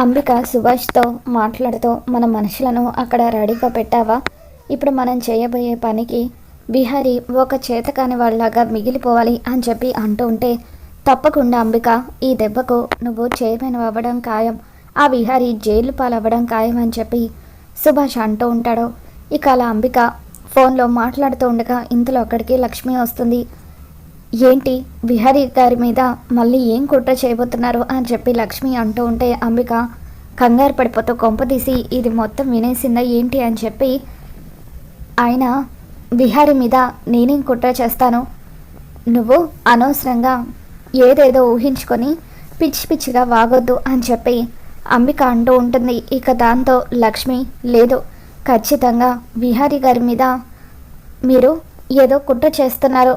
అంబిక సుభాష్తో మాట్లాడుతూ మన మనుషులను అక్కడ రెడీగా పెట్టావా? ఇప్పుడు మనం చేయబోయే పనికి విహారీ ఒక చేతకాని వాళ్ళలాగా మిగిలిపోవాలి అని చెప్పి అంటూ ఉంటే, తప్పకుండా అంబిక, ఈ దెబ్బకు నువ్వు చైర్మన్ అవ్వడం ఖాయం, ఆ విహారీ జైలు పాలవ్వడం ఖాయం అని చెప్పి సుభాష్ అంటూ ఉంటాడు. ఇక అలా అంబిక ఫోన్లో మాట్లాడుతూ ఉండగా ఇంతలో అక్కడికి లక్ష్మి వస్తుంది. ఏంటి, విహారీ గారి మీద మళ్ళీ ఏం కుట్ర చేయబోతున్నారు అని చెప్పి లక్ష్మి అంటూ ఉంటే, అంబిక కంగారు పడిపోతూ కొంపదీసి ఇది మొత్తం వినేసిందా ఏంటి అని చెప్పి, ఆయన విహారీ మీద నేనేం కుట్ర చేస్తాను, నువ్వు అనవసరంగా ఏదేదో ఊహించుకొని పిచ్చి పిచ్చిగా వాగొద్దు అని చెప్పి అంబిక అంటూ ఉంటుంది. ఇక దాంతో లక్ష్మి, లేదు, ఖచ్చితంగా విహారీ గారి మీద మీరు ఏదో కుట్ర చేస్తున్నారు,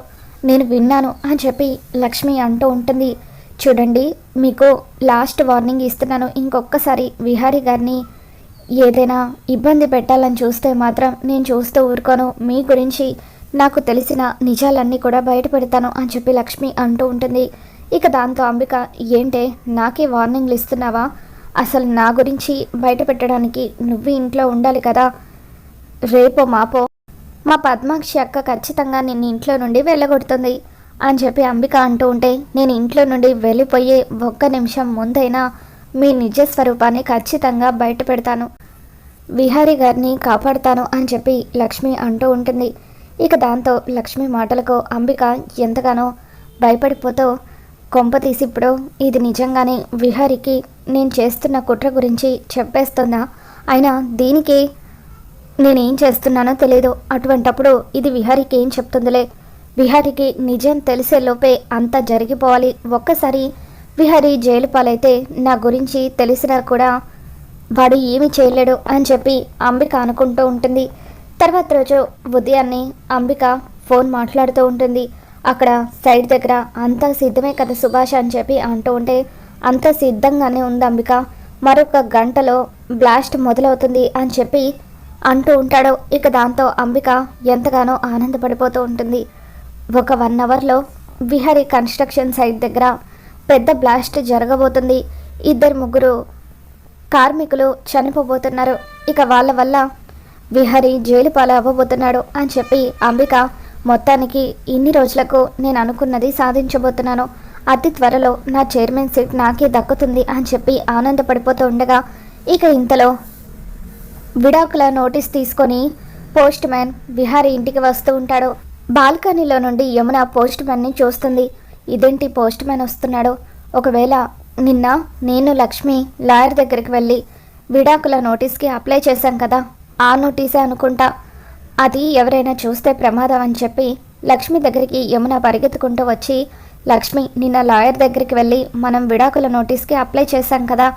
నేను విన్నాను అని చెప్పి లక్ష్మి అంటూ ఉంటుంది. చూడండి, మీకు లాస్ట్ వార్నింగ్ ఇస్తున్నాను, ఇంకొకసారి విహారీ గారిని ఏదైనా ఇబ్బంది పెట్టాలని చూస్తే మాత్రం నేను చూస్తూ ఊరుకోను, మీ గురించి నాకు తెలిసిన నిజాలన్నీ కూడా బయట పెడతాను అని చెప్పి లక్ష్మి అంటూ ఉంటుంది. ఇక దాంతో అంబిక, ఏంటే నాకే వార్నింగ్లు ఇస్తున్నావా, అసలు నా గురించి బయట పెట్టడానికి నువ్వు ఇంట్లో ఉండాలి కదా, రేపో మాపో మా పద్మాక్షి అక్క ఖచ్చితంగా నిన్ను ఇంట్లో నుండి వెళ్ళగొడుతుంది అని చెప్పి అంబిక అంటూ ఉంటే, నేను ఇంట్లో నుండి వెళ్ళిపోయే ఒక్క నిమిషం ముందైనా మీ నిజ స్వరూపాన్ని ఖచ్చితంగా బయట పెడతాను, విహారీ గారిని కాపాడుతాను అని చెప్పి లక్ష్మి అంటూ ఉంటుంది. ఇక దాంతో లక్ష్మి మాటలకు అంబిక ఎంతగానో భయపడిపోతూ, కొంపతీసి ఇప్పుడు ఇది నిజంగానే విహారీకి నేను చేస్తున్న కుట్ర గురించి చెప్పేస్తుందా, అయినా దీనికి నేనేం చేస్తున్నానో తెలియదు, అటువంటప్పుడు ఇది విహారీకి ఏం చెప్తుందిలే, విహారీకి నిజం తెలిసే లోపే అంతా జరిగిపోవాలి, ఒక్కసారి విహారీ జైలు పాలైతే నా గురించి తెలిసినా కూడా వాడు ఏమీ చేయలేడు అని చెప్పి అంబిక అనుకుంటూ ఉంటుంది. తర్వాత రోజు ఉదయాన్నే అంబిక ఫోన్ మాట్లాడుతూ ఉంటుంది. అక్కడ సైడ్ దగ్గర అంతా సిద్ధమే కదా సుభాష్ అని చెప్పి అంటూ ఉంటే, అంతా సిద్ధంగానే ఉంది అంబిక, మరొక గంటలో బ్లాస్ట్ మొదలవుతుంది అని చెప్పి అంటూ ఉంటాడు. ఇక దాంతో అంబిక ఎంతగానో ఆనందపడిపోతూ ఉంటుంది. ఒక 1 అవర్లో విహారీ కన్స్ట్రక్షన్ సైట్ దగ్గర పెద్ద బ్లాస్ట్ జరగబోతుంది, 2-3 కార్మికులు చనిపోబోతున్నారు, ఇక వాళ్ళ వల్ల విహారీ జైలు పాలు అవ్వబోతున్నాడు అని చెప్పి అంబిక, మొత్తానికి ఇన్ని రోజులకు నేను అనుకున్నది సాధించబోతున్నాను, అతి త్వరలో నా చైర్మన్ సీట్ నాకే దక్కుతుంది అని చెప్పి ఆనందపడిపోతూ ఉండగా, ఇక ఇంతలో విడాకుల నోటీస్ తీసుకొని పోస్ట్ మ్యాన్ విహారీ ఇంటికి వస్తూ ఉంటాడు. బాల్కనీలో నుండి యమున పోస్ట్ మ్యాన్ని చూస్తుంది. ఇదేంటి పోస్ట్ మ్యాన్ వస్తున్నాడు, ఒకవేళ నిన్న నేను లక్ష్మి లాయర్ దగ్గరికి వెళ్ళి విడాకుల నోటీస్కి అప్లై చేశాం కదా, ఆ నోటీసే అనుకుంటా, అది ఎవరైనా చూస్తే ప్రమాదం అని చెప్పి లక్ష్మి దగ్గరికి యమున పరిగెత్తుకుంటూ వచ్చి, లక్ష్మి, నిన్న లాయర్ దగ్గరికి వెళ్ళి మనం విడాకుల నోటీస్కి అప్లై చేశాం కదా,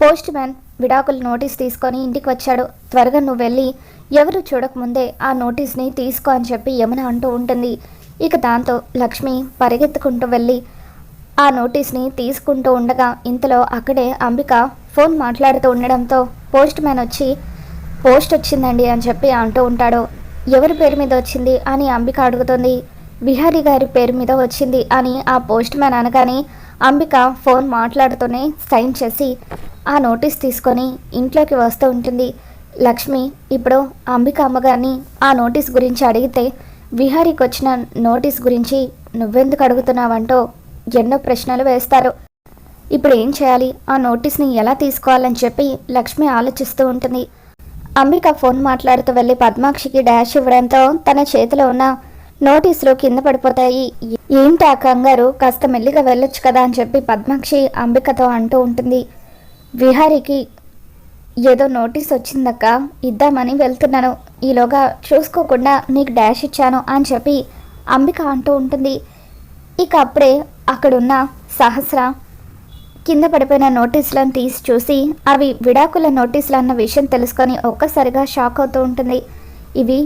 పోస్ట్ మ్యాన్ విడాకుల నోటీస్ తీసుకొని ఇంటికి వచ్చాడు, త్వరగా నువ్వు వెళ్ళి ఎవరు చూడకముందే ఆ నోటీస్ని తీసుకో అని చెప్పి యమున అంటూ ఉంటుంది. ఇక దాంతో లక్ష్మి పరిగెత్తుకుంటూ వెళ్ళి ఆ నోటీస్ని తీసుకుంటూ ఉండగా ఇంతలో అక్కడే అంబిక ఫోన్ మాట్లాడుతూ ఉండడంతో పోస్ట్ మ్యాన్ వచ్చి, పోస్ట్ వచ్చిందండి అని చెప్పి అంటూ ఉంటాడు. ఎవరి పేరు మీద వచ్చింది అని అంబిక అడుగుతుంది. విహారీ గారి పేరు మీద వచ్చింది అని ఆ పోస్ట్ మ్యాన్ అనగానే అంబిక ఫోన్ మాట్లాడుతూనే సైన్ చేసి ఆ నోటీస్ తీసుకొని ఇంట్లోకి వస్తూ ఉంటుంది. లక్ష్మి ఇప్పుడు అంబిక అమ్మగారిని ఆ నోటీస్ గురించి అడిగితే, విహారీకి వచ్చిన నోటీస్ గురించి నువ్వెందుకు అడుగుతున్నావంటూ ఎన్నో ప్రశ్నలు వేస్తారు, ఇప్పుడు ఏం చేయాలి, ఆ నోటీస్ని ఎలా తీసుకోవాలని చెప్పి లక్ష్మి ఆలోచిస్తూ ఉంటుంది. అంబిక ఫోన్ మాట్లాడుతూ వెళ్ళి పద్మాక్షికి డాష్ ఇవ్వడంతో తన చేతిలో ఉన్న నోటీసులు కింద పడిపోతాయి. ఏంటి ఆ కంగారు, కాస్త మెల్లిగా వెళ్ళొచ్చు కదా అని చెప్పి పద్మాక్షి అంబికతో అంటూ ఉంటుంది. విహారీకి ఏదో నోటీస్ వచ్చిందక్క, ఇద్దామని వెళ్తున్నాను, ఈలోగా చూసుకోకుండా నీకు డాష్ ఇచ్చాను అని చెప్పి అంబిక అంటూ ఉంటుంది. ఇక అప్పుడే అక్కడున్న సహస్ర కింద పడిపోయిన నోటీసులను తీసి చూసి అవి విడాకుల నోటీసులు అన్న విషయం తెలుసుకొని ఒక్కసారిగా షాక్ అవుతూ ఉంటుంది. ఇవి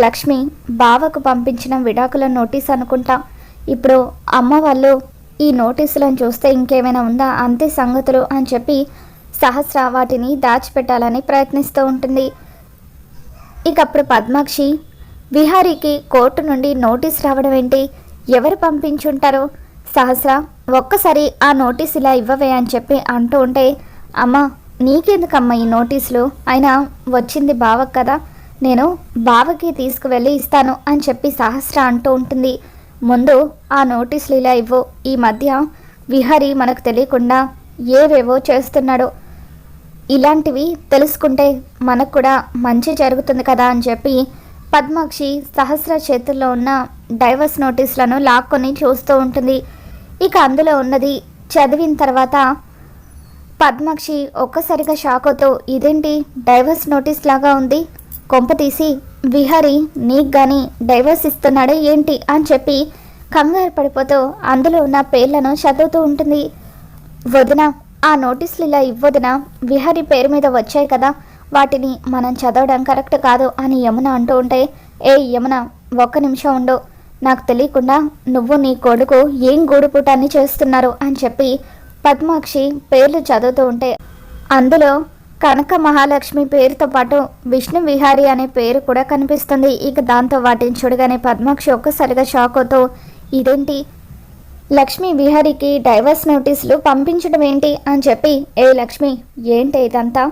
లక్ష్మి బావకు పంపించిన విడాకుల నోటీస్ అనుకుంటా, ఇప్పుడు అమ్మ వాళ్ళు ఈ నోటీసులను చూస్తే ఇంకేమైనా ఉందా, అంతే సంగతులు అని చెప్పి సహస్ర వాటిని దాచిపెట్టాలని ప్రయత్నిస్తూ ఉంటుంది. ఇక అప్పుడు పద్మాక్షి, విహారీకి కోర్టు నుండి నోటీస్ రావడం ఏంటి, ఎవరు పంపించుంటారు, సహస్ర ఒక్కసారి ఆ నోటీస్ ఇలా ఇవ్వవే అని చెప్పి అంటూ ఉంటే, అమ్మ నీకెందుకమ్మా ఈ నోటీసులు, అయినా వచ్చింది బావకు కదా, నేను బావకి తీసుకువెళ్ళి ఇస్తాను అని చెప్పి సహస్ర అంటూ ఉంటుంది. ముందు ఆ నోటీసులు ఇలా ఇవ్వు. ఈ మధ్య విహారీ మనకు తెలియకుండా ఏవేవో చేస్తున్నాడు, ఇలాంటివి తెలుసుకుంటే మనకు కూడా మంచి జరుగుతుంది కదా అని చెప్పి పద్మాక్షి సహస్ర చేతుల్లో ఉన్న డైవర్స్ నోటీసులను లాక్కొని చూస్తూ ఉంటుంది. ఇక అందులో ఉన్నది చదివిన తర్వాత పద్మాక్షి ఒక్కసారిగా షాక్ అవుతూ, ఇదేంటి డైవర్స్ నోటీస్ లాగా ఉంది, కొంప తీసి విహారీ నీకు కానీ డైవర్స్ ఇస్తున్నాడే ఏంటి అని చెప్పి కంగారు పడిపోతూ అందులో ఉన్న పేర్లను చదువుతూ ఉంటుంది. వదిన, ఆ నోటీసులు ఇలా ఇవ్వదిన, విహారీ పేరు మీద వచ్చాయి కదా, వాటిని మనం చదవడం కరెక్ట్ కాదు అని యమున అంటూ ఉంటే, ఏ యమున ఒక్క నిమిషం ఉండు, నాకు తెలియకుండా నువ్వు నీ కొడుకు ఏం గూడుపుటాన్ని చేస్తున్నారు అని చెప్పి పద్మాక్షి పేర్లు చదువుతూ ఉంటే అందులో కనక మహాలక్ష్మి పేరుతో పాటు విష్ణు విహారీ అనే పేరు కూడా కనిపిస్తుంది. ఇక దాంతో వాటిని చూడగానే పద్మాక్షి ఒక్కసారిగా షాక్ అవుతూ, ఇదేంటి లక్ష్మి విహారీకి డైవర్స్ నోటీసులు పంపించడం ఏంటి అని చెప్పి, ఏ లక్ష్మి ఏంటి ఇదంతా,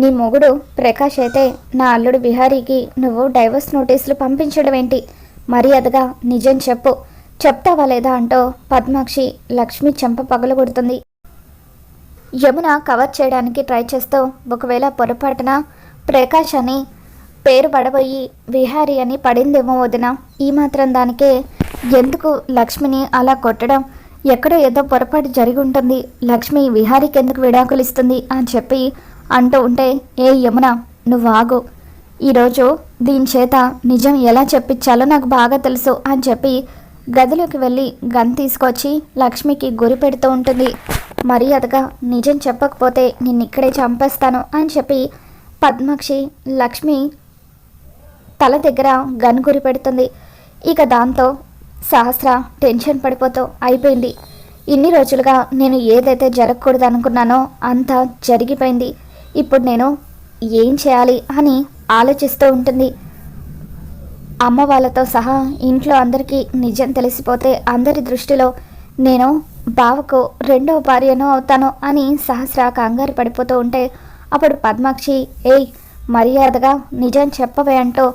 నీ మొగుడు ప్రకాష్ అయితే నా అల్లుడు విహారీకి నువ్వు డైవర్స్ నోటీసులు పంపించడం ఏంటి, మర్యాదగా నిజం చెప్పు, చెప్తావా లేదా అంటూ పద్మాక్షి లక్ష్మి చెంప పగలగొడుతుంది. యమున కవర్ చేయడానికి ట్రై చేస్తూ, ఒకవేళ పొరపాటున ప్రకాష్ అని పేరు పడబోయి విహారీ అని పడిందేమో వదిన, ఈ మాత్రం దానికే ఎందుకు లక్ష్మిని అలా కొట్టడం, ఎక్కడో ఏదో పొరపాటు జరిగి ఉంటుంది, లక్ష్మి విహారీకి ఎందుకు విడాకులు ఇస్తుంది అని చెప్పి అంటూ ఉంటే, ఏ యమున నువ్వు ఆగు, ఈరోజు దీని చేత నిజం ఎలా చెప్పించాలో నాకు బాగా తెలుసు అని చెప్పి గదిలోకి వెళ్ళి గన్ తీసుకొచ్చి లక్ష్మికి గురి పెడుతూ ఉంటుంది. మర్యాదగా నిజం చెప్పకపోతే నిన్నిక్కడే చంపేస్తాను అని చెప్పి పద్మాక్షి లక్ష్మి తల దగ్గర గన్ గురి పెడుతుంది. ఇక దాంతో సహస్ర టెన్షన్ పడిపోతూ, అయిపోయింది, ఇన్ని రోజులుగా నేను ఏదైతే జరగకూడదు అనుకున్నానో అంతా జరిగిపోయింది, ఇప్పుడు నేను ఏం చేయాలి అని ఆలోచిస్తూ ఉంటుంది. అమ్మ వాళ్ళతో సహా ఇంట్లో అందరికీ నిజం తెలిసిపోతే అందరి దృష్టిలో నేను బావకు రెండవ భార్యను అవుతాను అని సహస్ర కంగారు పడిపోతూ ఉంటే అప్పుడు పద్మాక్షి, ఏయ్ మర్యాదగా నిజం చెప్పవే అంటూ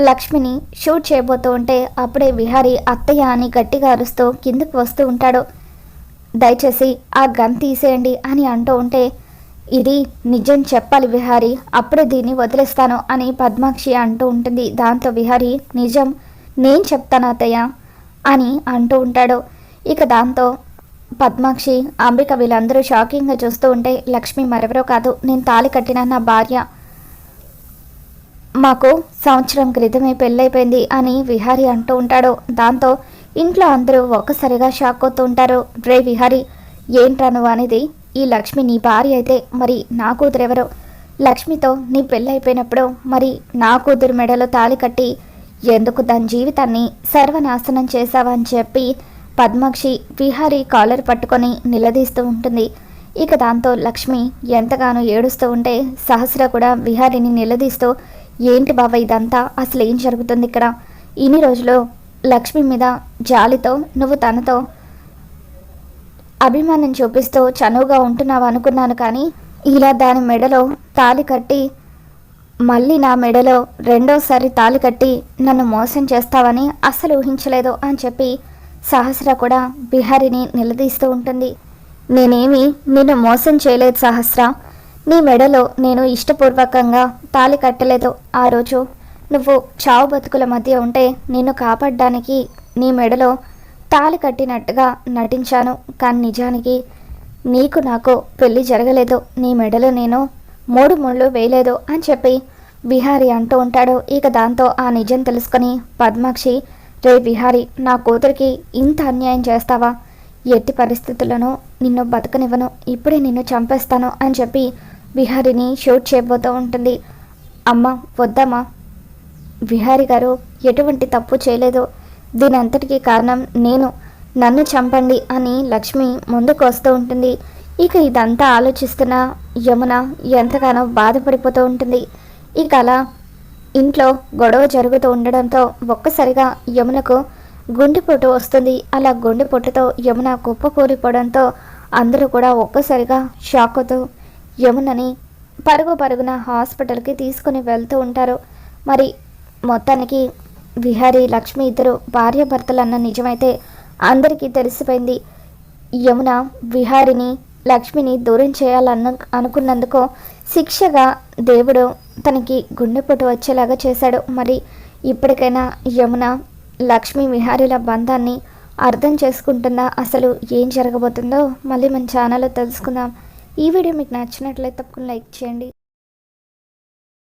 లక్ష్మిని షూట్ చేయబోతూ ఉంటే అప్పుడే విహారీ అత్తయ్య అని గట్టిగా అరుస్తూ కిందకు వస్తూ ఉంటాడు. దయచేసి ఆ గన్ తీసేయండి అని అంటూ ఉంటే, ఇది నిజం చెప్పాలి విహారీ, అప్పుడే దీన్ని వదిలేస్తాను అని పద్మాక్షి అంటూ ఉంటుంది. దాంతో విహారీ, నిజం నేను చెప్తాను అత్తయ్య అని అంటూ ఉంటాడు. ఇక దాంతో పద్మాక్షి అంబిక వీళ్ళందరూ షాకింగ్గా చూస్తూ ఉంటే, లక్ష్మి మరెవరో కాదు, నేను తాళి కట్టిన నా భార్య, మాకు సంవత్సరం క్రితమే పెళ్ళైపోయింది అని విహారీ అంటూ ఉంటాడు. దాంతో ఇంట్లో అందరూ ఒక్కసారిగా షాక్ అవుతూ ఉంటారు. రే విహారీ, ఏంట్రా నువ్వు అనేది, ఈ లక్ష్మి నీ భార్య అయితే మరి నా కూతురెవరో, లక్ష్మితో నీ పెళ్ళైపోయినప్పుడు మరి నా కూతురు మెడలో తాళి కట్టి ఎందుకు దాని జీవితాన్ని సర్వనాశనం చేశావని చెప్పి పద్మాక్షి విహారీ కాలర్ పట్టుకొని నిలదీస్తూ ఉంటుంది. ఇక దాంతో లక్ష్మి ఎంతగానో ఏడుస్తూ ఉంటే సహస్ర కూడా విహారీని నిలదీస్తూ, ఏంటి బాబా ఇదంతా, అసలు ఏం జరుగుతుంది ఇక్కడ, ఇన్ని రోజులు లక్ష్మి మీద జాలితో నువ్వు తనతో అభిమానం చూపిస్తూ చనువుగా ఉంటున్నావు అనుకున్నాను, కానీ ఇలా దాని మెడలో తాళి కట్టి మళ్ళీ నా మెడలో రెండోసారి తాళి కట్టి నన్ను మోసం చేస్తావని అస్సలు ఊహించలేదు అని చెప్పి సహస్ర కూడా విహారీని నిలదీస్తూ ఉంటుంది. నేనేమి నిన్ను మోసం చేయలేదు సహస్ర, నీ మెడలో నేను ఇష్టపూర్వకంగా తాళి కట్టలేదు, ఆ రోజు నువ్వు చావు బతుకుల మధ్య ఉంటే నిన్ను కాపాడడానికి నీ మెడలో తాళి కట్టినట్టుగా నటించాను, కానీ నిజానికి నీకు నాకు పెళ్ళి జరగలేదు, నీ మెడలో నేను 3 ముళ్ళు వేయలేదు అని చెప్పి విహారీ అంటూ ఉంటాడు. ఇక దాంతో ఆ నిజం తెలుసుకొని పద్మాక్షి, రే విహారీ, నా కూతురికి ఇంత అన్యాయం చేస్తావా, ఎట్టి పరిస్థితుల్లోనూ నిన్ను బతకనివ్వను, ఇప్పుడే నిన్ను చంపేస్తాను అని చెప్పి విహారీని షూట్ చేయబోతూ ఉంటుంది. అమ్మ వద్దమ్మా, విహారీ గారు ఎటువంటి తప్పు చేయలేదు, దీని అంతటికీ కారణం నేను, నన్ను చంపండి అని లక్ష్మి ముందుకు వస్తూ ఉంటుంది. ఇక ఇదంతా ఆలోచిస్తున్న యమున ఎంతగానో బాధపడిపోతూ ఉంటుంది. ఇక అలా ఇంట్లో గొడవ జరుగుతూ ఉండడంతో ఒక్కసారిగా యమునకు గుండెపోటు వస్తుంది. అలా గుండెపోటుతో యమున కుప్పకూలిపోవడంతో అందరూ కూడా ఒక్కసారిగా షాక్ అవుతూ యమునని పరుగున హాస్పిటల్కి తీసుకుని వెళ్తూ ఉంటారు. మరి మొత్తానికి విహారీ లక్ష్మి ఇద్దరు భార్యాభర్తలన్న నిజమైతే అందరికీ తెలిసిపోయింది. యమున విహారిని లక్ష్మిని దూరం అనుకున్నందుకు శిక్షగా దేవుడు తనకి గుండెపోటు వచ్చేలాగా చేశాడు. మరి ఇప్పటికైనా యమున లక్ష్మి విహారీల బంధాన్ని అర్థం చేసుకుంటుందా? అసలు ఏం జరగబోతుందో మళ్ళీ మన ఛానల్లో తెలుసుకుందాం. ఈ వీడియో మీకు నచ్చినట్లయితే తప్పకుండా లైక్ చేయండి.